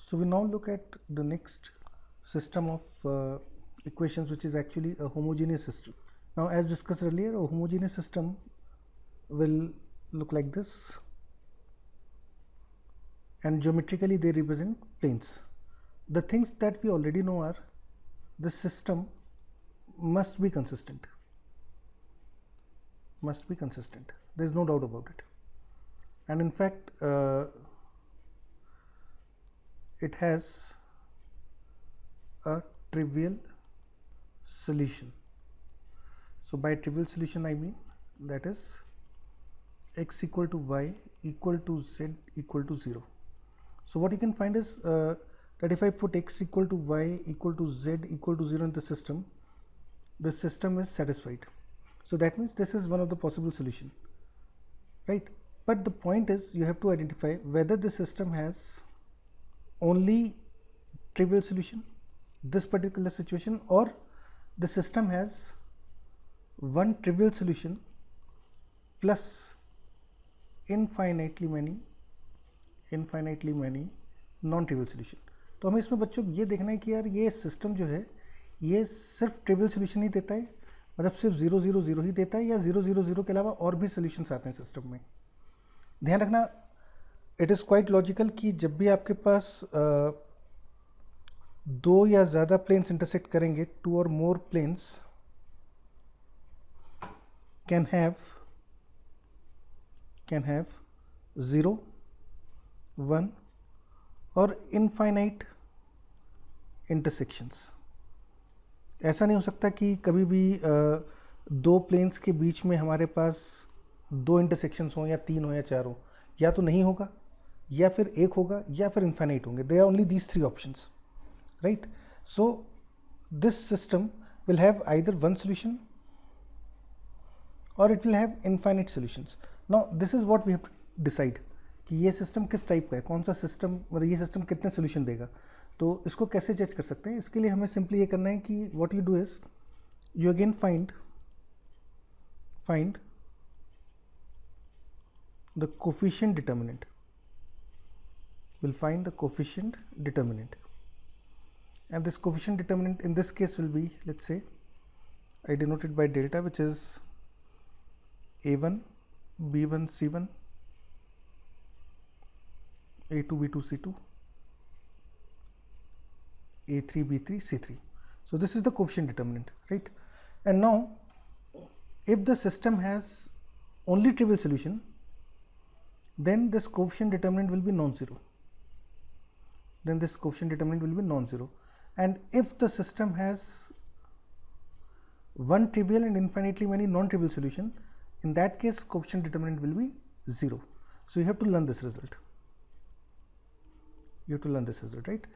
So we now look at the next system of equations, which is actually a homogeneous system. Now, as discussed earlier, a homogeneous system will look like this, and geometrically they represent planes. The things that we already know are this system must be consistent. Must be consistent. There is no doubt about it. And in fact, it has a trivial solution. So by trivial solution I mean that is x equal to y equal to z equal to 0. So what you can find is that if I put x equal to y equal to z equal to 0 in the system is satisfied. So that means this is one of the possible solution, right? But the point is you have to identify whether the system has only trivial solution, this particular situation, or the system has one trivial solution plus infinitely many non trivial solution. तो हमें इसमें बच्चों ये देखना है कि यार ये सिस्टम जो है ये सिर्फ ट्रिवियल सॉल्यूशन ही देता है, मतलब सिर्फ 0 0 0 ही देता है, या 0 0 0 के अलावा और भी सॉल्यूशंस आते हैं सिस्टम में. ध्यान रखना, इट इज़ क्वाइट लॉजिकल कि जब भी आपके पास दो या ज़्यादा प्लेन्स इंटरसेक्ट करेंगे, टू और मोर प्लेन्स कैन हैव 0 1 और इनफाइनाइट इंटरसेक्शंस. ऐसा नहीं हो सकता कि कभी भी दो प्लेन्स के बीच में हमारे पास दो इंटरसेक्शंस हों या तीन हो या चार हो. या तो नहीं होगा, या फिर एक होगा, या फिर इनफाइनाइट होंगे. They are only these three options, right? So this system will have either one solution or it will have infinite solutions. Now this is what we have to decide कि ये सिस्टम किस type का है, कौन सा system, मतलब ये system कितने सोल्यूशन देगा. तो इसको कैसे जज कर सकते हैं? इसके लिए हमें सिंपली ये करना है कि what you do is you again find the coefficient determinant. Will find the coefficient determinant, and this coefficient determinant in this case will be, let's say, I denote it by delta, which is a1 b1 c1 a2 b2 c2 a3 b3 c3. So this is the coefficient determinant, right? And now if the system has only trivial solution, then this coefficient determinant will be non-zero. And if the system has one trivial and infinitely many non-trivial solution, in that case coefficient determinant will be 0. So you have to learn this result. Right?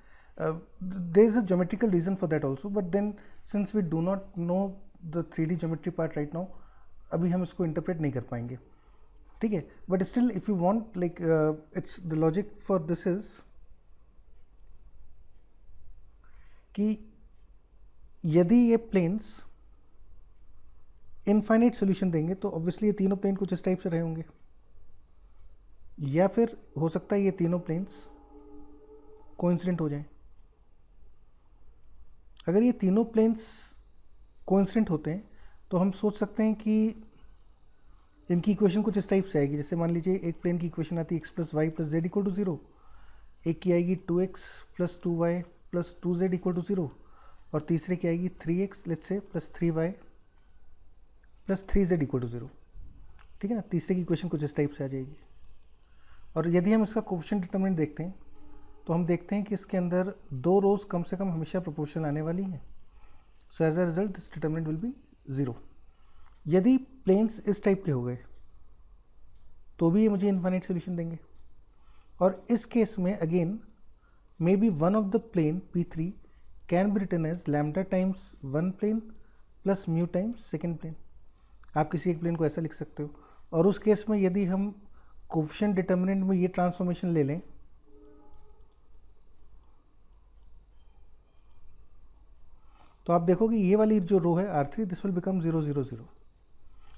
There is a geometrical reason for that also, but then since we do not know the 3D geometry part right now, अभी हम इसको interpret नहीं कर पाएंगे, ठीक है? But still if you want, like it's the logic for this is कि यदि ये प्लेन्स इनफाइनाइट सॉल्यूशन देंगे तो ऑब्वियसली ये तीनों प्लेन कुछ इस टाइप से रहे होंगे, या फिर हो सकता है ये तीनों प्लेन्स कोइंसिडेंट हो जाएं. अगर ये तीनों प्लेन्स कोइंसिडेंट होते हैं तो हम सोच सकते हैं कि इनकी इक्वेशन कुछ इस टाइप से आएगी. जैसे मान लीजिए एक प्लेन की इक्वेशन आती है x plus y plus z equal to 0, एक की आएगी 2x plus 2y plus 2z equal to 0, और तीसरे की आएगी 3x let's say plus 3y plus 3z equal to 0. ठीक है ना? तीसरे की इक्वेशन कुछ इस टाइप से आ जाएगी. और यदि हम इसका कोफिशिएंट डिटरमिनेंट देखते हैं तो हम देखते हैं कि इसके अंदर दो रोज कम से कम हमेशा प्रोपोर्शनल आने वाली हैं. So as a result this determinant will be 0. यदि प्लेन्स इस टाइप के हो गए तो भी ये मुझे इनफाइनाइट सॉल्यूशन देंगे. और इस केस में again maybe one of the plane P3 can be written as lambda times one plane plus mu times second plane. आप किसी एक प्लेन को ऐसा लिख सकते हो. और उस केस में यदि हम कोफिशिएंट डिटर्मिनेंट में ये ट्रांसफॉर्मेशन ले लें तो आप देखोगे ये वाली जो रो है R3, this will become 0 0 0.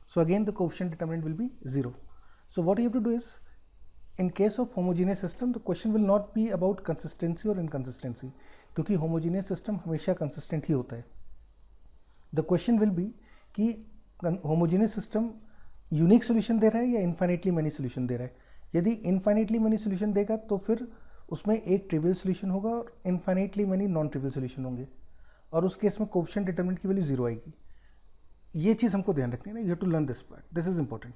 So again the coefficient determinant will be 0. So what you have to do is in case of homogeneous system the question will not be about consistency और इनकंसिस्टेंसी, क्योंकि homogeneous system हमेशा consistent ही होता है. The question will be कि homogeneous system unique solution दे रहा है या infinitely many solution दे रहा है. यदि इन्फाइनेटली मैनी सोल्यूशन देगा तो फिर उसमें एक ट्रिवियल सोल्यूशन होगा और infinitely many non trivial solution होंगे, और उस केस में कोएफिशिएंट डिटरमिनेंट की वैल्यू 0 आएगी. ये चीज़ हमको ध्यान रखनी है ना. You have to learn this part, this is important.